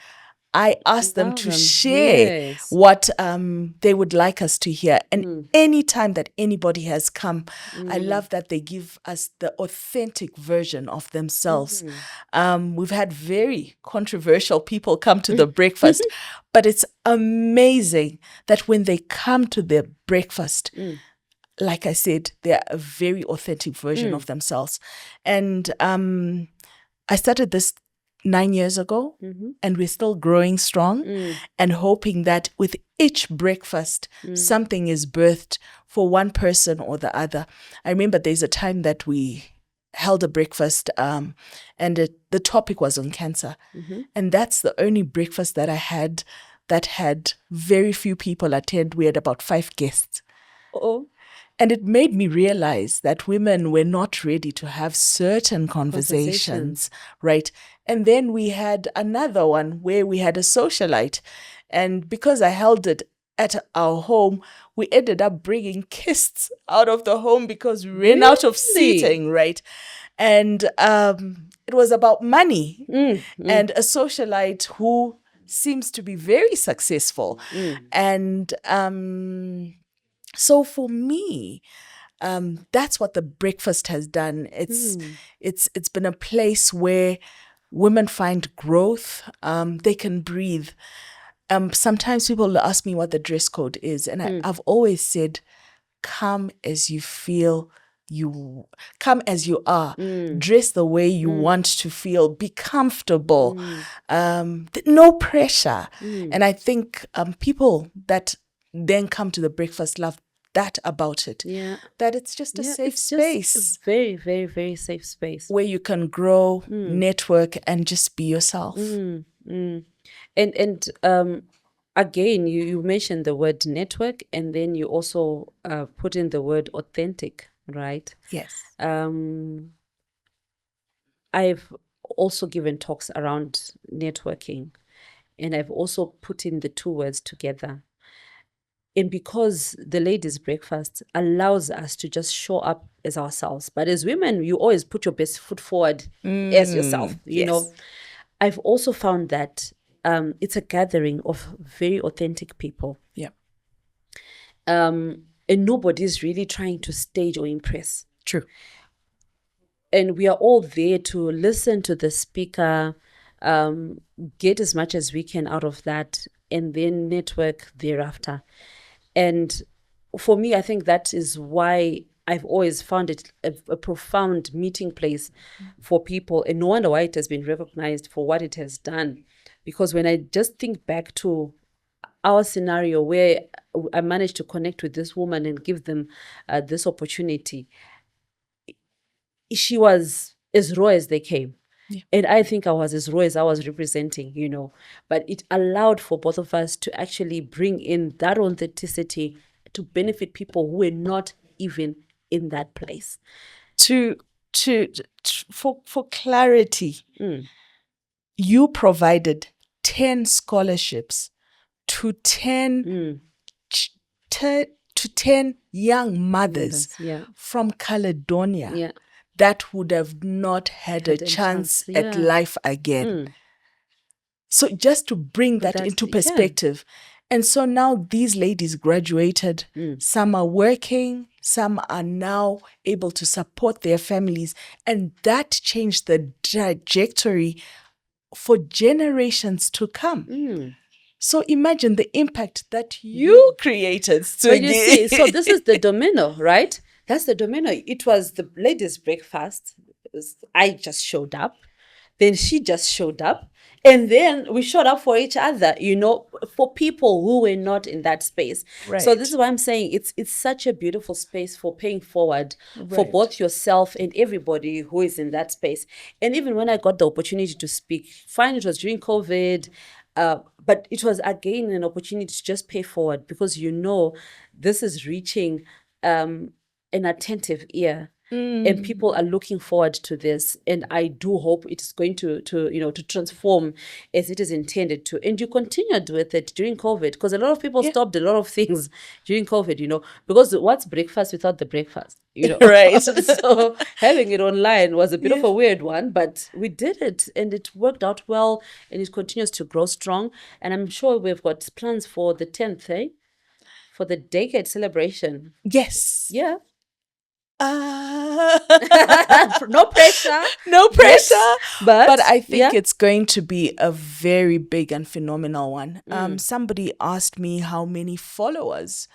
I ask them to share what they would like us to hear. And anytime that anybody has come, I love that they give us the authentic version of themselves. We've had very controversial people come to the breakfast, but it's amazing that when they come to the breakfast, like I said, they're a very authentic version of themselves. And I started this 9 years ago, and we're still growing strong and hoping that with each breakfast, something is birthed for one person or the other. I remember there's a time that we held a breakfast and the topic was on cancer. And that's the only breakfast that I had that had very few people attend. We had about 5 guests. And it made me realize that women were not ready to have certain conversations, right? And then we had another one where we had a socialite. And because I held it at our home, we ended up bringing guests out of the home because we ran out of seating, right? And it was about money. And a socialite who seems to be very successful. And so for me, that's what the breakfast has done. It's been a place where women find growth. They can breathe. Sometimes people ask me what the dress code is, and I've always said, come as you feel. Come as you are. Dress the way you want to feel. Be comfortable. No pressure. And I think people that then come to the breakfast love that about it. That it's just a safe space. Just a very, very, very safe space where you can grow, network, and just be yourself. And again, you mentioned the word network, and then you also put in the word authentic, right? Yes. I've also given talks around networking, and I've also put in the 2 words together. And because the ladies' breakfast allows us to just show up as ourselves. But as women, you always put your best foot forward as yourself, you know. I've also found that it's a gathering of very authentic people. And nobody's really trying to stage or impress. True. And we are all there to listen to the speaker, get as much as we can out of that, and then network thereafter. And for me, I think that is why I've always found it a profound meeting place for people. And no wonder why it has been recognized for what it has done. Because when I just think back to our scenario where I managed to connect with this woman and give them this opportunity, she was as raw as they came. And I think I was as raw as I was representing, you know. But it allowed for both of us to actually bring in that authenticity to benefit people who were not even in that place. For clarity, you provided 10 scholarships to 10 to 10 young mothers Yeah. from Caledonia Yeah. that would have not had a Had a chance chance, at yeah. life again. So just to bring that into yeah. perspective. And so now these ladies graduated. Some are working, some are now able to support their families. And that changed the trajectory for generations to come. So imagine the impact that you created. But you see, so this is the domino, right? That's the domino. It was the ladies' breakfast. I just showed up. Then she just showed up. And then we showed up for each other, for people who were not in that space. Right. So this is why I'm saying it's such a beautiful space for paying forward for both yourself and everybody who is in that space. And even when I got the opportunity to speak, fine, it was during COVID, but it was again an opportunity to just pay forward because this is reaching an attentive ear. And people are looking forward to this, and I do hope it is going to transform as it is intended to. And you continued with it during COVID because a lot of people stopped a lot of things during COVID. Because what's breakfast without the breakfast? Right. So having it online was a bit of a weird one, but we did it, and it worked out well, and it continues to grow strong. And I'm sure we've got plans for the 10th, for the decade celebration. Yes. Yeah. No pressure. pressure. But I think it's going to be a very big and phenomenal one. Somebody asked me how many followers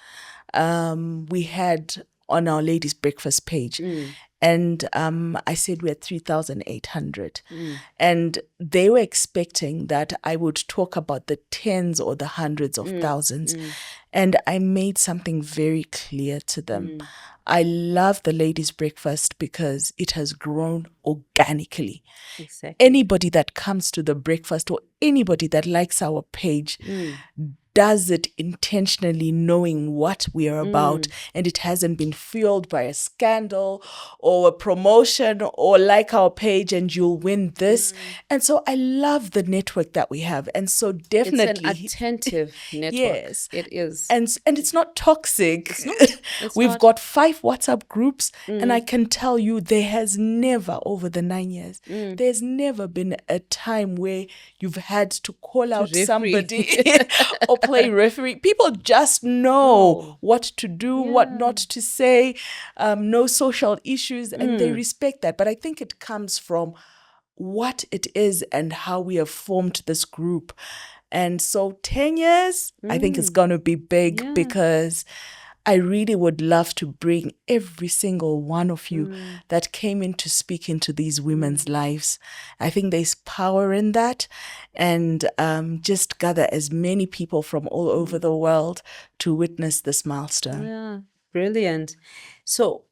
we had on our ladies' breakfast page. And I said we had 3,800. And they were expecting that I would talk about the tens or the hundreds of thousands. And I made something very clear to them. I love the ladies' breakfast because it has grown organically. Exactly. Anybody that comes to the breakfast or anybody that likes our page does it intentionally knowing what we are about, and it hasn't been fueled by a scandal or a promotion or like our page and you'll win this. And so I love the network that we have, and so definitely it's an attentive network. Yes, it is, and it's not toxic. We've got 5 WhatsApp groups, and I can tell you there has never, over the 9 years, there's never been a time where you've had to call out referee. somebody or play referee. People just know what to do, what not to say, no social issues, and they respect that. But I think it comes from what it is and how we have formed this group. And so 10 years, I think it's going to be big because I really would love to bring every single one of you that came in to speak into these women's lives. I think there's power in that, and just gather as many people from all over the world to witness this milestone. Yeah, brilliant. So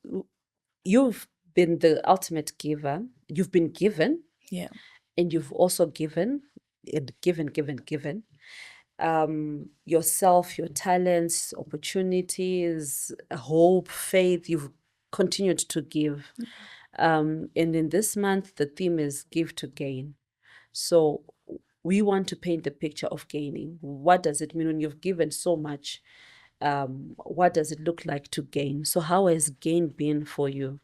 you've been the ultimate giver. You've been given. Yeah. And you've also given yourself, your talents, opportunities, hope, faith. You've continued to give. And in this month, the theme is give to gain. So we want to paint the picture of gaining. What does it mean when you've given so much? What does it look like to gain? So how has gain been for you?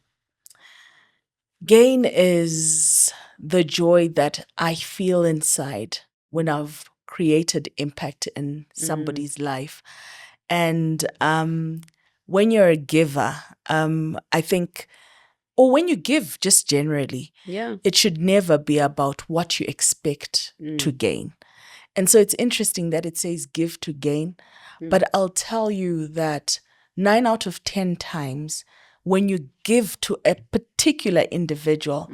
Gain is the joy that I feel inside when I've created impact in somebody's life. And when you're a giver, I think, or when you give just generally, it should never be about what you expect to gain. And so it's interesting that it says give to gain, but I'll tell you that 9 out of 10 times when you give to a particular individual,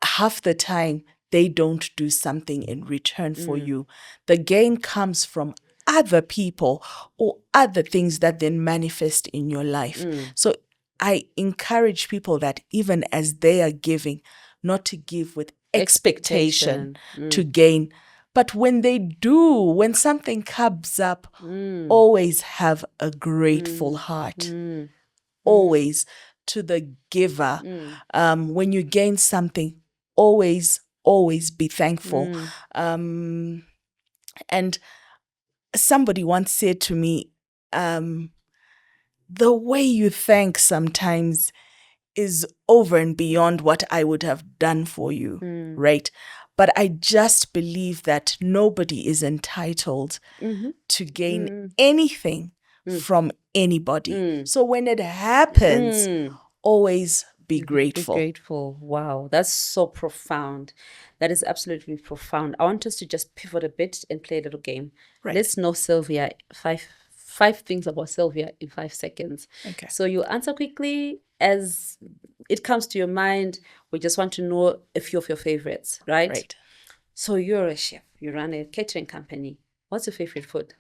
half the time they don't do something in return for you. The gain comes from other people or other things that then manifest in your life. So I encourage people that even as they are giving, not to give with expectation to gain. But when they do, when something comes up, always have a grateful heart. Always to the giver. When you gain something, always be thankful. And somebody once said to me, the way you thank sometimes is over and beyond what I would have done for you, right? But I just believe that nobody is entitled to gain anything from anybody. So when it happens, always be Be grateful. grateful. Wow, that's so profound. That is absolutely profound. I want us to just pivot a bit and play a little game. Right. Let's know Sylvia. Five things about Sylvia in 5 seconds. Okay. So you answer quickly as it comes to your mind. We just want to know a few of your favorites, right? Right. So you're a chef. You run a catering company. What's your favorite food?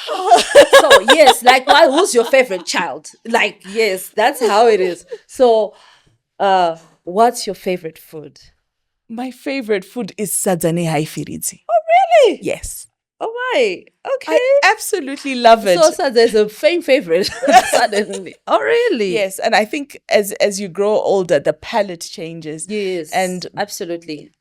So yes, like who's your favorite child? Like yes, that's how it is. So what's your favorite food? My favorite food is sadzane haifiridzi. Oh really? Yes. Oh my. Okay. I absolutely love it. So there's a favorite suddenly. Oh really? Yes, and I think as you grow older, the palate changes. Yes. And absolutely.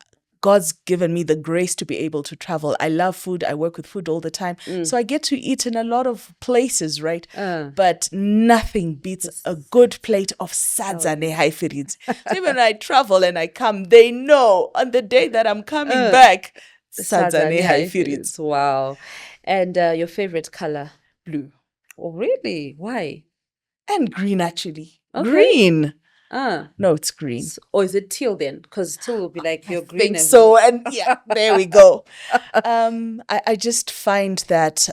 God's given me the grace to be able to travel. I love food. I work with food all the time. So I get to eat in a lot of places, right? But nothing beats a good plate of sadzane haifiridzi. So even when I travel and I come, they know on the day that I'm coming back, sadzane haifiridzi. Wow. And your favorite color? Blue. Oh really? Why? And green, actually. Okay. Green. No, it's green. Or is it teal then? Because teal will be like your green. Think so, and yeah, there we go. I just find that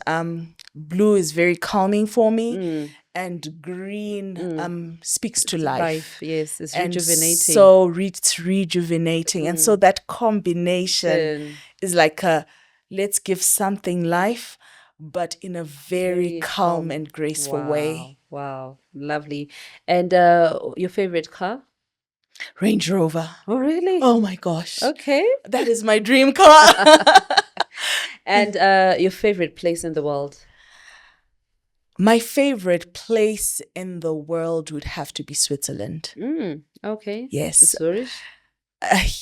blue is very calming for me, and green speaks to life. Yes, it's And rejuvenating. so it's rejuvenating, and so that combination is like let's give something life, but in a very calm and graceful way. Wow, lovely. And your favorite car? Range Rover. Oh, really? Oh my gosh. Okay. That is my dream car. And your favorite place in the world? My favorite place in the world would have to be Switzerland. Okay. Yes. Zurich?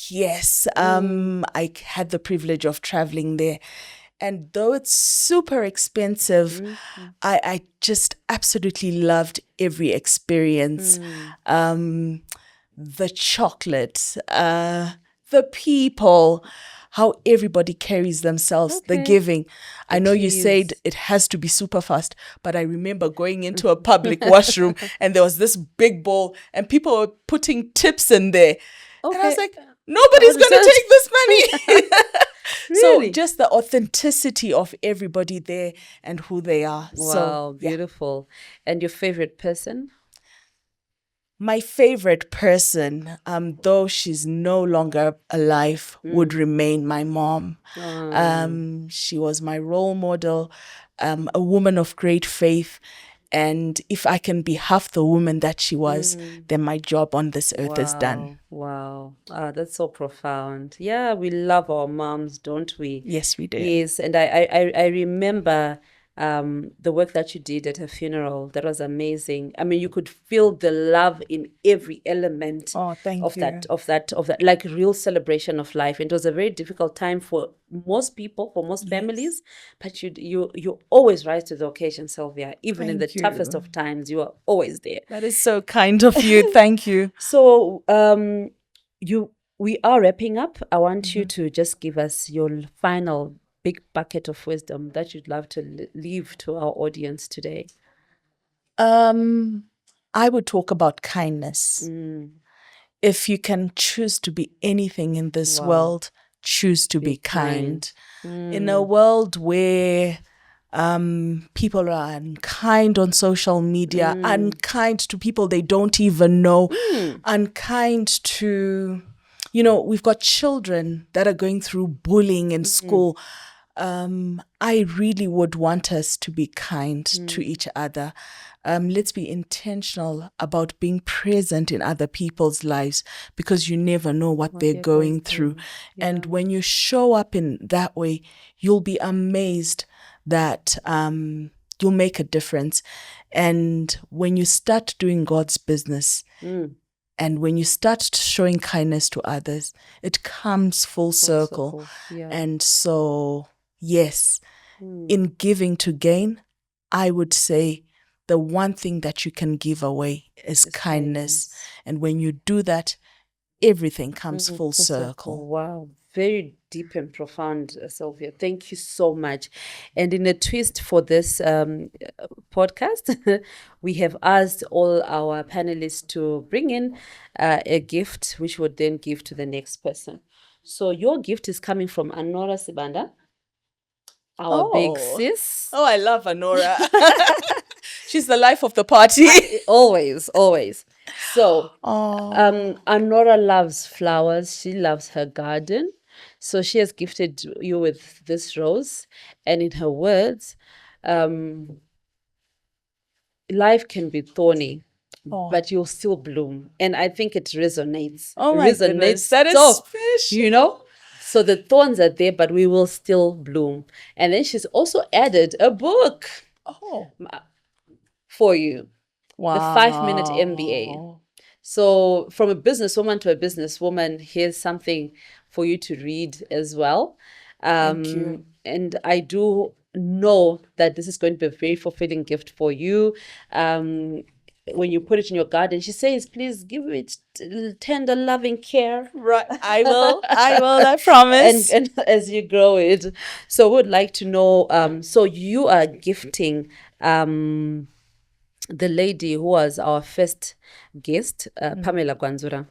Yes. I had the privilege of traveling there. And though it's super expensive, I just absolutely loved every experience. The chocolate, the people, how everybody carries themselves, the giving. I know you said it has to be super fast, but I remember going into a public washroom and there was this big bowl and people were putting tips in there. And I was like, nobody's going to take this money. Really? So just the authenticity of everybody there and who they are. Wow, so, beautiful. And your favorite person? My favorite person, though she's no longer alive, would remain my mom. She was my role model, a woman of great faith. And if I can be half the woman that she was, then my job on this earth is done. Wow. That's so profound. Yeah, we love our moms, don't we? Yes, we do. Yes, and I remember the work that you did at her funeral. That was amazing. I mean, you could feel the love in every element of that, like real celebration of life. And it was a very difficult time for most people, for most families, but you always rise to the occasion, Sylvia. Even in the toughest of times, you are always there. That is so kind of you. Thank you. So we are wrapping up. I want you to just give us your final big bucket of wisdom that you'd love to leave to our audience today. I would talk about kindness. If you can choose to be anything in this world, choose to be kind. In a world where people are unkind on social media, unkind to people they don't even know, unkind to, we've got children that are going through bullying in school. I really would want us to be kind to each other. Let's be intentional about being present in other people's lives, because you never know what they're going through. And when you show up in that way, you'll be amazed that you'll make a difference. And when you start doing God's business, and when you start showing kindness to others, it comes full circle. And so, yes, in giving to gain, I would say the one thing that you can give away is kindness. And when you do that, everything comes full circle. Wow, very deep and profound, Sylvia. Thank you so much. And in a twist for this podcast, we have asked all our panelists to bring in a gift, which would then give to the next person. So your gift is coming from Anora Sibanda, our big sis. Oh, I love Anora. She's the life of the party. Always. So, Anora loves flowers. She loves her garden. So she has gifted you with this rose. And in her words, life can be thorny, but you'll still bloom. And I think it resonates. Oh my goodness, that is special. You know? So the thorns are there, but we will still bloom. And then she's also added a book for you. Wow. The 5-minute MBA. So from a businesswoman to a businesswoman, here's something for you to read as well. Thank you. And I do know that this is going to be a very fulfilling gift for you. When you put it in your garden, she says, please give it tender, loving care. Right. I will, I promise. And as you grow it. So we would like to know, so you are gifting the lady who was our first guest, Pamela Gwanzura.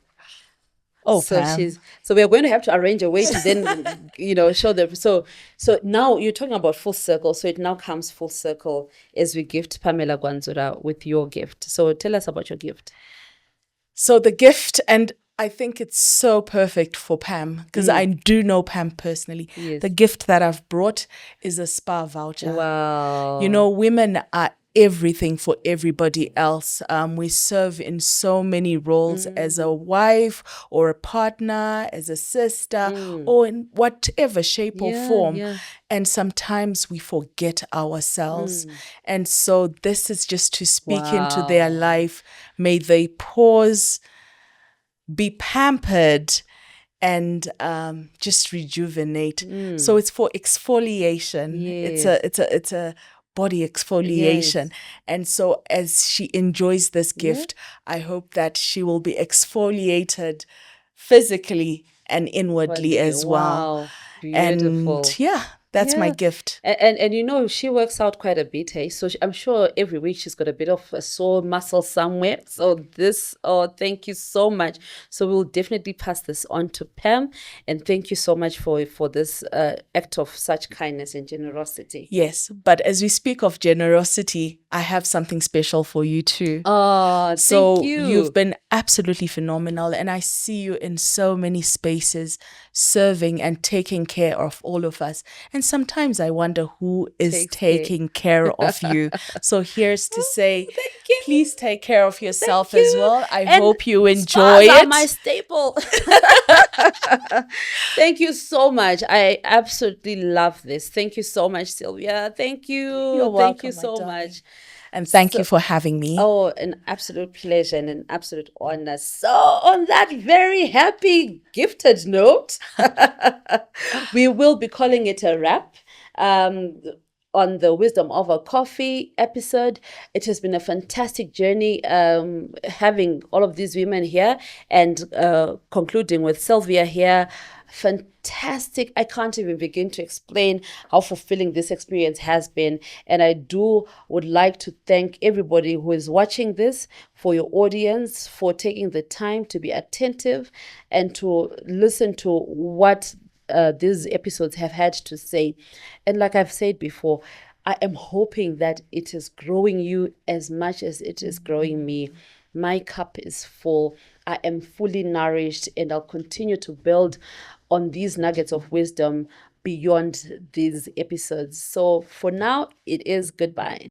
Oh, so Pam. So we are going to have to arrange a way to then, show them. So now you're talking about full circle. So it now comes full circle as we gift Pamela Gwanzura with your gift. So tell us about your gift. So the gift, and I think it's so perfect for Pam because I do know Pam personally. Yes. The gift that I've brought is a spa voucher. Wow. Women are everything for everybody else. We serve in so many roles as a wife or a partner, as a sister, or in whatever shape or form. Yeah. And sometimes we forget ourselves. And so this is just to speak into their life. May they pause, be pampered, and just rejuvenate. So it's for exfoliation. Yes. It's a body exfoliation. Yes. And so as she enjoys this gift, I hope that she will be exfoliated physically and inwardly as well. Wow. Beautiful. And that's my gift. And she works out quite a bit, hey? So I'm sure every week she's got a bit of a sore muscle somewhere. So thank you so much. So we'll definitely pass this on to Pam. And thank you so much for this act of such kindness and generosity. Yes, but as we speak of generosity, I have something special for you too. Oh, thank you. So you've been absolutely phenomenal. And I see you in so many spaces serving and taking care of all of us. And sometimes I wonder who is taking care of you. So here's to say, please take care of yourself as well. I hope you enjoy it. Are my staple. Thank you so much. I absolutely love this. Thank you so much, Sylvia. Thank you. You're welcome. Thank you so much. And thank you for having me. Oh, an absolute pleasure and an absolute honor. So on that very happy, gifted note, we will be calling it a wrap. On the Wisdom Over Coffee episode. It has been a fantastic journey having all of these women here and concluding with Sylvia here. Fantastic. I can't even begin to explain how fulfilling this experience has been. And I would like to thank everybody who is watching this, for your audience, for taking the time to be attentive and to listen to what these episodes have had to say. And like I've said before, I am hoping that it is growing you as much as it is growing me. My cup is full. I am fully nourished, and I'll continue to build on these nuggets of wisdom beyond these episodes. So for now, it is goodbye.